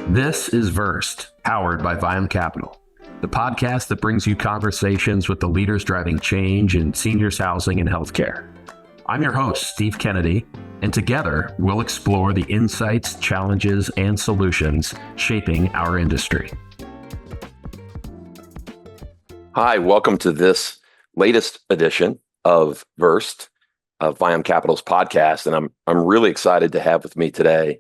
This is VERSED, powered by VIUM Capital, the podcast that brings you conversations with the leaders driving change in seniors housing and healthcare. I'm your host, Steve Kennedy, and together we'll explore the insights, challenges, and solutions shaping our industry. Hi, welcome to this latest edition of VERSED, VIUM Capital's podcast, and I'm really excited to have with me today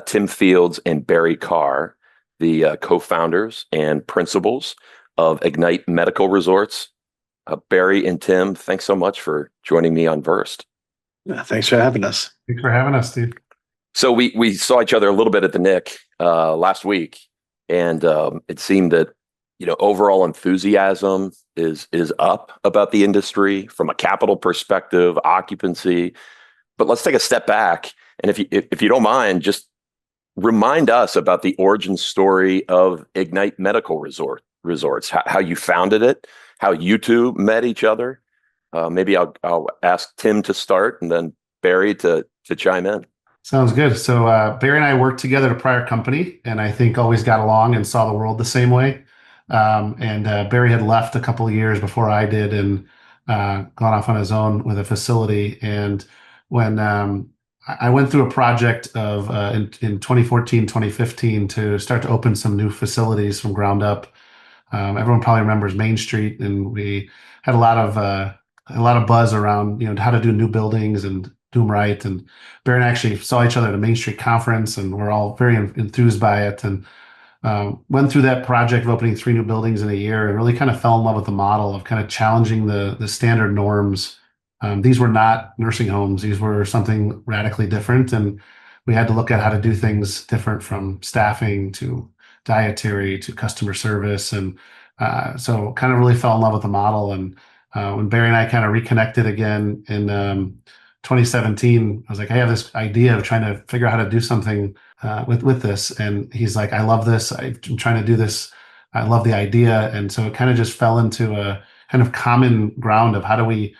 Tim Fields and Barry Carr, the co-founders and principals of Ignite Medical Resorts. Barry and Tim, thanks so much for joining me on VERSED. Thanks for having us. Thanks for having us, Steve. So we saw each other a little bit at the NIC last week, and it seemed that overall enthusiasm is up about the industry from a capital perspective, occupancy. But let's take a step back, and if you don't mind, just remind us about the origin story of Ignite Medical Resorts, how you founded it, how you two met each other. Maybe I'll ask Tim to start, and then Barry to chime in. Sounds good. So Barry and I worked together at a prior company, and I think always got along and saw the world the same way. And Barry had left a couple of years before I did and gone off on his own with a facility. And when I went through a project of in 2014, 2015 to start to open some new facilities from ground up. Everyone probably remembers Main Street, and we had a lot of buzz around how to do new buildings and do them right. And Barry and I actually saw each other at a Main Street conference, and we're all very enthused by it. And went through that project of opening 3 new buildings in a year and really kind of fell in love with the model of kind of challenging the standard norms. These were not nursing homes. These were something radically different. And we had to look at how to do things different, from staffing to dietary to customer service. And so kind of really fell in love with the model. And when Barry and I kind of reconnected again in 2017, I was like, I have this idea of trying to figure out how to do something with this. And he's like, I love this. I'm trying to do this. I love the idea. And so it kind of just fell into a kind of common ground of how do we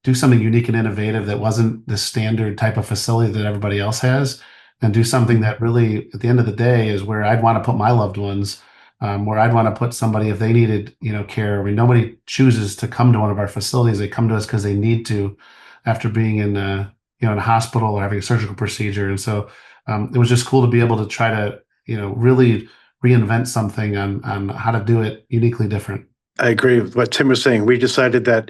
do something unique and innovative that wasn't the standard type of facility that everybody else has, and do something that really, at the end of the day, is where I'd want to put my loved ones, where I'd want to put somebody if they needed, care. I mean, nobody chooses to come to one of our facilities. They come to us because they need to, after being in a hospital or having a surgical procedure. And so it was just cool to be able to try to, really reinvent something on how to do it uniquely different. I agree with what Tim was saying. We decided that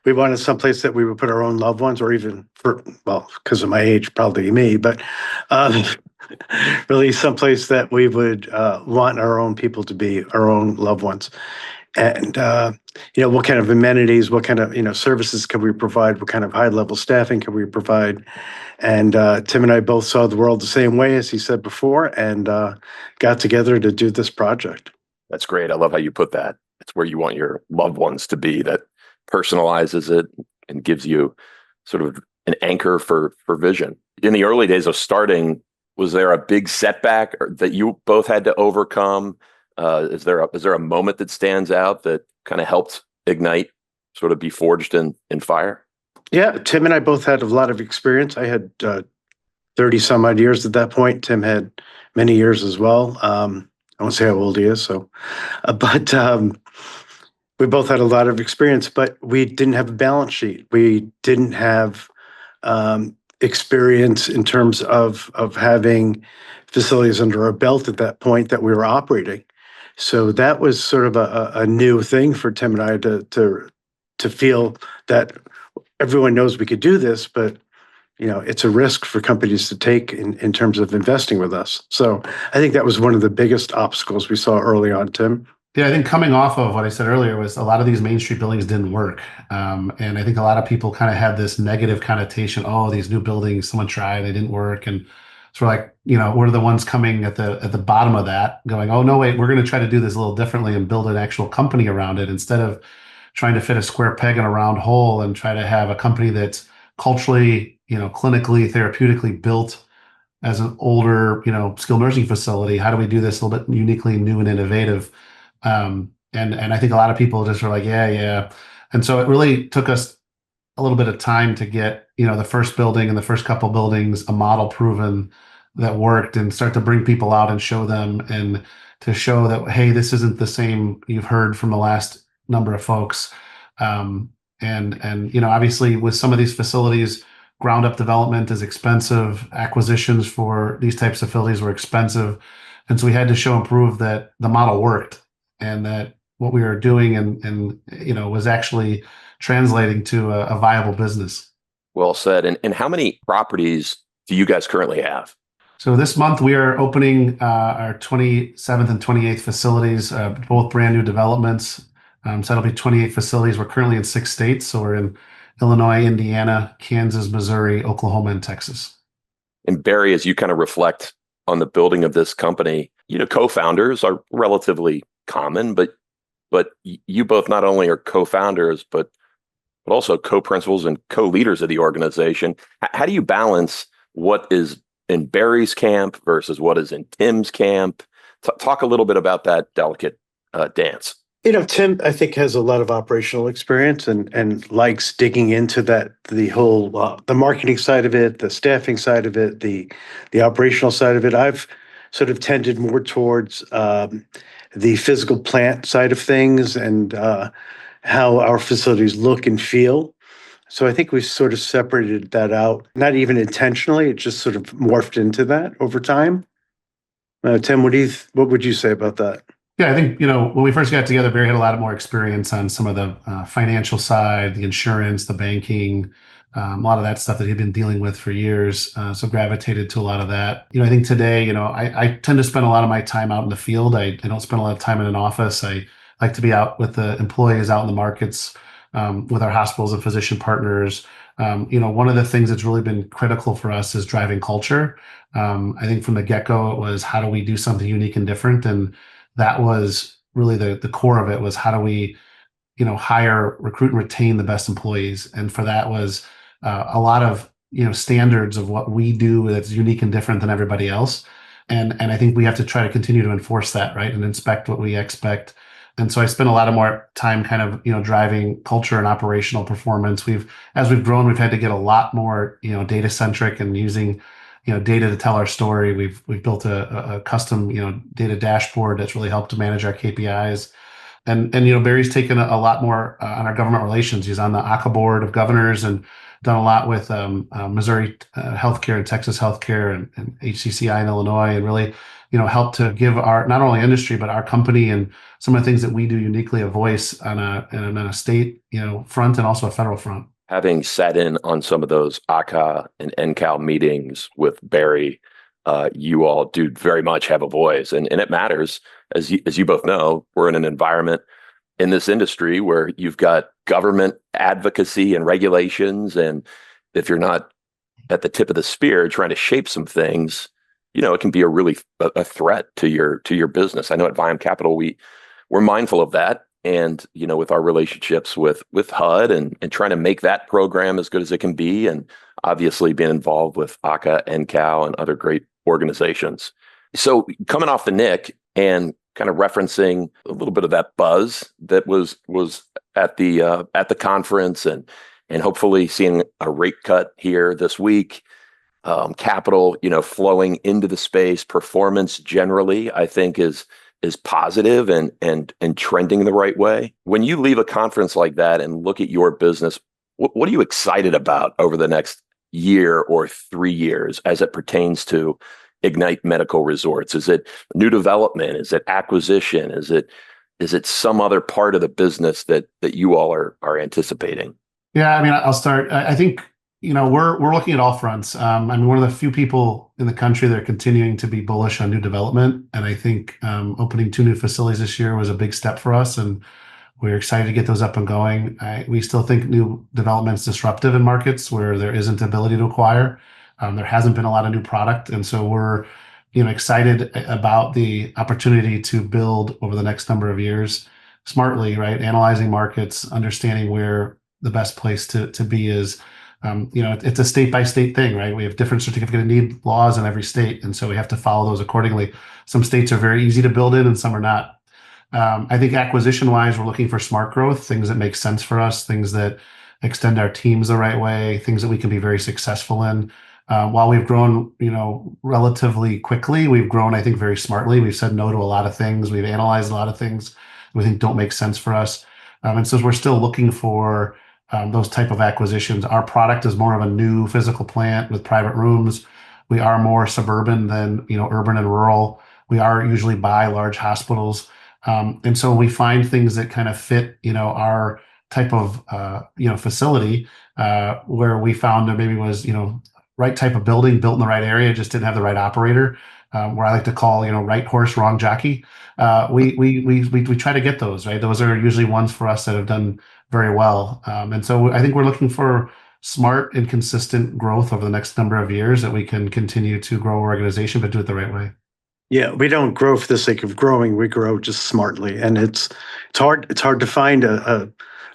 we wanted someplace that we would put our own loved ones, or even because of my age, probably me, but really someplace that we would want our own people to be, our own loved ones. And, what kind of amenities, what kind of, services can we provide? What kind of high-level staffing can we provide? And Tim and I both saw the world the same way, as he said before, and got together to do this project. That's great. I love how you put that. It's where you want your loved ones to be. That personalizes it and gives you sort of an anchor for vision. In the early days of starting, was there a big setback that you both had to overcome? Is there a moment that stands out that kind of helped Ignite sort of be forged in fire? Yeah, Tim and I both had a lot of experience. I had 30 some odd years at that point. Tim had many years as well. I won't say how old he is, but we both had a lot of experience, but we didn't have a balance sheet. We didn't have experience in terms of having facilities under our belt at that point that we were operating. So that was sort of a new thing for Tim and I to feel that everyone knows we could do this, but it's a risk for companies to take in terms of investing with us. So I think that was one of the biggest obstacles we saw early on, Tim. Yeah, I think coming off of what I said earlier was a lot of these Main Street buildings didn't work. And I think a lot of people kind of had this negative connotation. Oh, these new buildings, someone tried, they didn't work. And so we're like, we're the ones coming at the bottom of that going, oh, no, wait, we're going to try to do this a little differently and build an actual company around it, instead of trying to fit a square peg in a round hole and try to have a company that's culturally, clinically, therapeutically built as an older, skilled nursing facility. How do we do this a little bit uniquely new and innovative? And I think a lot of people just are like, yeah. And so it really took us a little bit of time to get, the first building and the first couple buildings, a model proven, that worked and start to bring people out and show them, and to show that, hey, this isn't the same you've heard from the last number of folks. And obviously with some of these facilities, ground up development is expensive. Acquisitions for these types of facilities were expensive. And so we had to show and prove that the model worked, and that what we were doing and was actually translating to a viable business. Well said. And how many properties do you guys currently have? So this month we are opening our 27th and 28th facilities, both brand new developments. So that'll be 28 facilities. We're currently in 6 states. So we're in Illinois, Indiana, Kansas, Missouri, Oklahoma, and Texas. And Barry, as you kind of reflect on the building of this company, co-founders are relatively common, but you both not only are co-founders, but also co-principals and co-leaders of the organization. How do you balance what is in Barry's camp versus what is in Tim's camp? Talk a little bit about that delicate dance. Tim, I think, has a lot of operational experience and likes digging into the whole, the marketing side of it, the staffing side of it, the operational side of it. I've sort of tended more towards the physical plant side of things and how our facilities look and feel. So I think we've sort of separated that out, not even intentionally. It just sort of morphed into that over time. Tim, what would you say about that? Yeah, I think, when we first got together, Barry had a lot more experience on some of the financial side, the insurance, the banking, a lot of that stuff that he'd been dealing with for years. So gravitated to a lot of that. I think today, I tend to spend a lot of my time out in the field. I don't spend a lot of time in an office. I like to be out with the employees, out in the markets, with our hospitals and physician partners. One of the things that's really been critical for us is driving culture. I think from the get-go, it was, how do we do something unique and different? And that was really the core of it, was how do we, hire, recruit, and retain the best employees? And for that was a lot of, standards of what we do that's unique and different than everybody else. And I think we have to try to continue to enforce that, right? And inspect what we expect. And so I spent a lot of more time kind of, driving culture and operational performance. As we've grown, we've had to get a lot more, data centric and using, data to tell our story. We've built a custom, data dashboard that's really helped to manage our KPIs. And Barry's taken a lot more on our government relations. He's on the ACA board of governors and done a lot with Missouri healthcare and Texas healthcare and HCCI in Illinois, and really, helped to give our, not only industry, but our company and some of the things that we do uniquely, a voice on a state, front, and also a federal front. Having sat in on some of those ACA and NCAL meetings with Barry, you all do very much have a voice, and it matters. As you both know, we're in an environment in this industry where you've got government advocacy and regulations, and if you're not at the tip of the spear trying to shape some things, it can be a threat to your business. I know at VIUM Capital we're mindful of that. And, with our relationships with HUD and trying to make that program as good as it can be, and obviously being involved with ACA, NCAL, and other great organizations. So coming off the Nick and kind of referencing a little bit of that buzz that was at the conference, and hopefully seeing a rate cut here this week, capital, flowing into the space, performance generally, I think is positive and trending the right way. When you leave a conference like that and look at your business, what are you excited about over the next year or 3 years as it pertains to Ignite Medical Resorts? Is it new development? Is it acquisition? Is it some other part of the business that you all are anticipating? Yeah, I mean, I'll start. I think, we're looking at all fronts. One of the few people in the country that are continuing to be bullish on new development. And I think opening 2 new facilities this year was a big step for us, and we're excited to get those up and going. We still think new development's disruptive in markets where there isn't ability to acquire. There hasn't been a lot of new product. And so we're, excited about the opportunity to build over the next number of years smartly, right? Analyzing markets, understanding where the best place to be is. It's a state-by-state thing, right? We have different certificate of need laws in every state, and so we have to follow those accordingly. Some states are very easy to build in, and some are not. I think acquisition-wise, we're looking for smart growth, things that make sense for us, things that extend our teams the right way, things that we can be very successful in. While we've grown, relatively quickly, we've grown, I think, very smartly. We've said no to a lot of things. We've analyzed a lot of things we think don't make sense for us. And so we're still looking for those type of acquisitions. Our product is more of a new physical plant with private rooms. We are more suburban than, urban and rural. We are usually by large hospitals. And so we find things that kind of fit, our type of, facility, where we found there maybe was, right type of building built in the right area, just didn't have the right operator. Where I like to call, right horse, wrong jockey. We try to get those, right. Those are usually ones for us that have done very well. And so I think we're looking for smart and consistent growth over the next number of years that we can continue to grow our organization, but do it the right way. Yeah, we don't grow for the sake of growing. We grow just smartly, and it's hard. It's hard to find a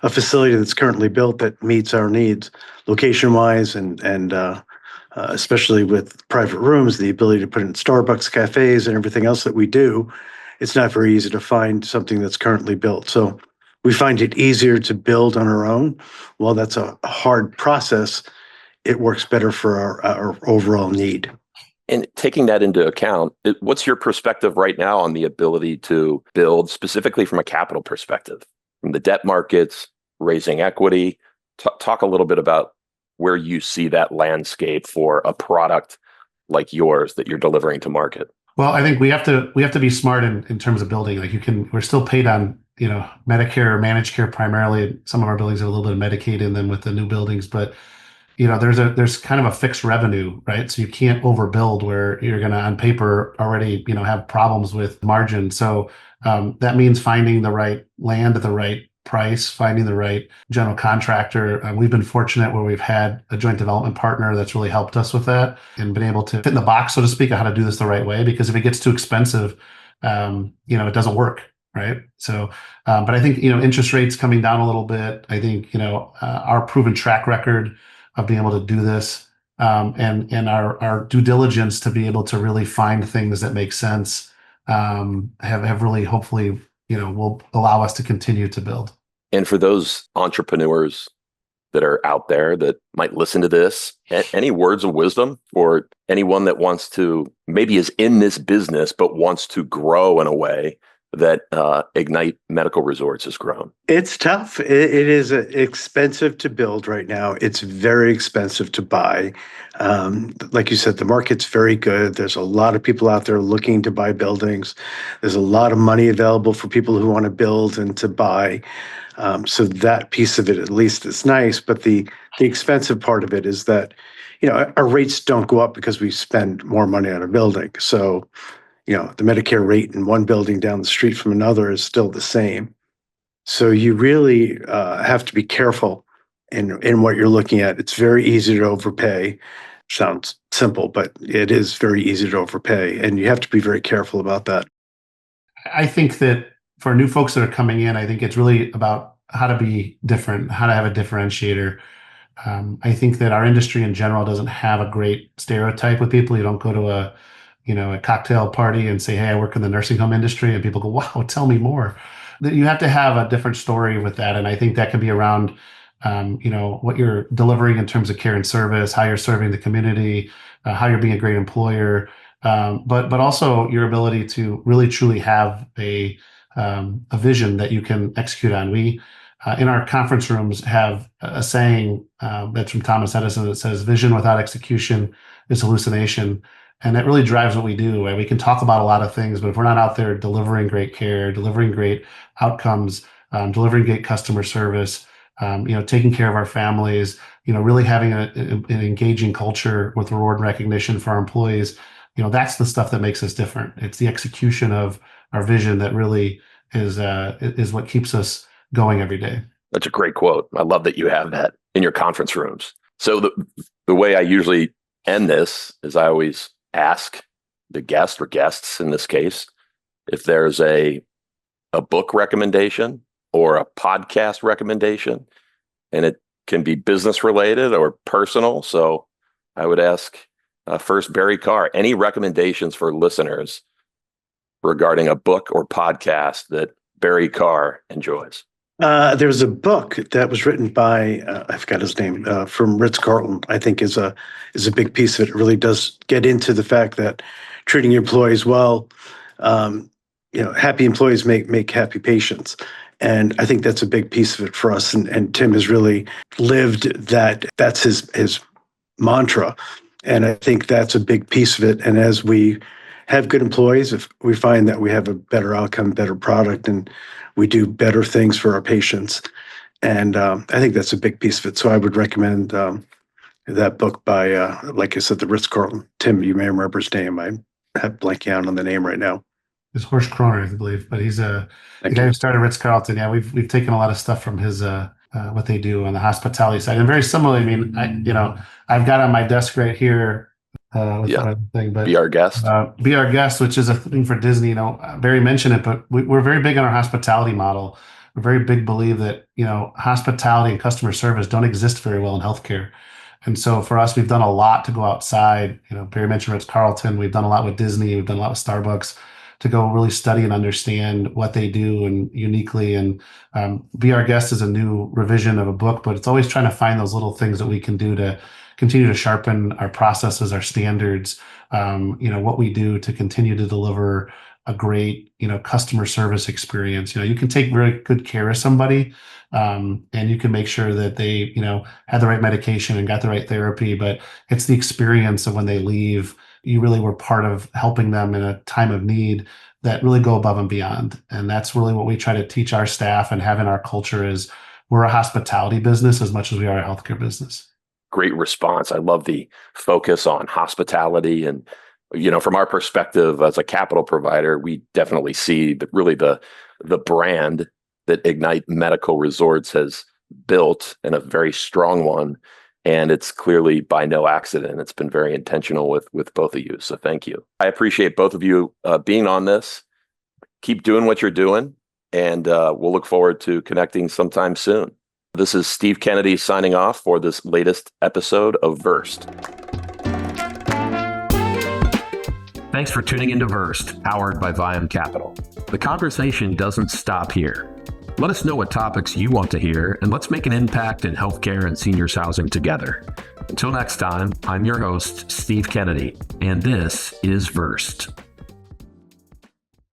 facility that's currently built that meets our needs, location wise, and especially with private rooms, the ability to put in Starbucks, cafes, and everything else that we do. It's not very easy to find something that's currently built. So we find it easier to build on our own. While that's a hard process, it works better for our overall need. And taking that into account, what's your perspective right now on the ability to build specifically from a capital perspective, from the debt markets, raising equity? Talk a little bit about where you see that landscape for a product like yours that you're delivering to market. Well, I think we have to be smart in terms of building. Like we're still paid on, Medicare or managed care primarily. Some of our buildings have a little bit of Medicaid in them with the new buildings, but there's kind of a fixed revenue, right? So you can't overbuild where you're going to, on paper, already, have problems with margin. So that means finding the right land at the right price, finding the right general contractor. We've been fortunate where we've had a joint development partner that's really helped us with that and been able to fit in the box, so to speak, of how to do this the right way. Because if it gets too expensive, it doesn't work. Right. So, but I think, interest rates coming down a little bit. I think, our proven track record of being able to do this, and our due diligence to be able to really find things that make sense, have really, hopefully, will allow us to continue to build. And for those entrepreneurs that are out there that might listen to this, any words of wisdom for anyone that wants to, maybe is in this business, but wants to grow in a way that Ignite Medical Resorts has grown? It's tough. It is expensive to build right now. It's very expensive to buy. Like you said, the market's very good. There's a lot of people out there looking to buy buildings. There's a lot of money available for people who want to build and to buy. So that piece of it, at least, is nice. But the expensive part of it is that, our rates don't go up because we spend more money on a building. So the Medicare rate in one building down the street from another is still the same. So you really have to be careful in what you're looking at. It's very easy to overpay. Sounds simple, but it is very easy to overpay. And you have to be very careful about that. I think that for new folks that are coming in, I think it's really about how to be different, how to have a differentiator. I think that our industry in general doesn't have a great stereotype with people. You don't go to a cocktail party and say, hey, I work in the nursing home industry. And people go, wow, tell me more. You have to have a different story with that. And I think that can be around, what you're delivering in terms of care and service, how you're serving the community, how you're being a great employer, but also your ability to really truly have a vision that you can execute on. We, in our conference rooms, have a saying that's from Thomas Edison that says, vision without execution is hallucination. And that really drives what we do. Right? We can talk about a lot of things, but if we're not out there delivering great care, delivering great outcomes, delivering great customer service, taking care of our families, really having an engaging culture with reward and recognition for our employees, that's the stuff that makes us different. It's the execution of our vision that really is what keeps us going every day. That's a great quote. I love that you have that in your conference rooms. So the way I usually end this is I always ask the guest or guests in this case if there's a book recommendation or a podcast recommendation, and it can be business related or personal. So I would ask first, Barry Carr, any recommendations for listeners regarding a book or podcast that Barry Carr enjoys? There's a book that was written by I forgot his name from Ritz-Carlton. I think is a big piece of it. It really does get into the fact that treating your employees well, happy employees make happy patients, and I think that's a big piece of it for us. And Tim has really lived that. That's his mantra, and I think that's a big piece of it. And as we have good employees, if we find that we have a better outcome, better product, and we do better things for our patients. And I think that's a big piece of it. So I would recommend that book by, like I said, the Ritz-Carlton. Tim, you may remember his name. I have blanking out on the name right now. It's Horst Kroner, I believe, but he's the Thank guy you. who started Ritz-Carlton. Yeah, we've taken a lot of stuff from his what they do on the hospitality side, and very similarly. I mean, I've got on my desk right here with Yeah. the thing, but Be our guest. Be Our Guest, which is a thing for Disney. Barry mentioned it, but we're very big on our hospitality model. We're very big believe that hospitality and customer service don't exist very well in healthcare. And so for us, we've done a lot to go outside. Barry mentioned Ritz-Carlton. We've done a lot with Disney. We've done a lot with Starbucks to go really study and understand what they do and uniquely. And Be Our Guest is a new revision of a book, but it's always trying to find those little things that we can do to continue to sharpen our processes, our standards, what we do to continue to deliver a great, customer service experience. You can take very good care of somebody, and you can make sure that they, had the right medication and got the right therapy, but it's the experience of when they leave, you really were part of helping them in a time of need that really go above and beyond. And that's really what we try to teach our staff and have in our culture is we're a hospitality business as much as we are a healthcare business. Great response. I love the focus on hospitality. And, from our perspective as a capital provider, we definitely see the brand that Ignite Medical Resorts has built, and a very strong one. And it's clearly by no accident. It's been very intentional with both of you. So thank you. I appreciate both of you being on this. Keep doing what you're doing, and we'll look forward to connecting sometime soon. This is Steve Kennedy signing off for this latest episode of VERSED. Thanks for tuning into VERSED, powered by VIUM Capital. The conversation doesn't stop here. Let us know what topics you want to hear, and let's make an impact in healthcare and seniors housing together. Until next time, I'm your host, Steve Kennedy, and this is VERSED.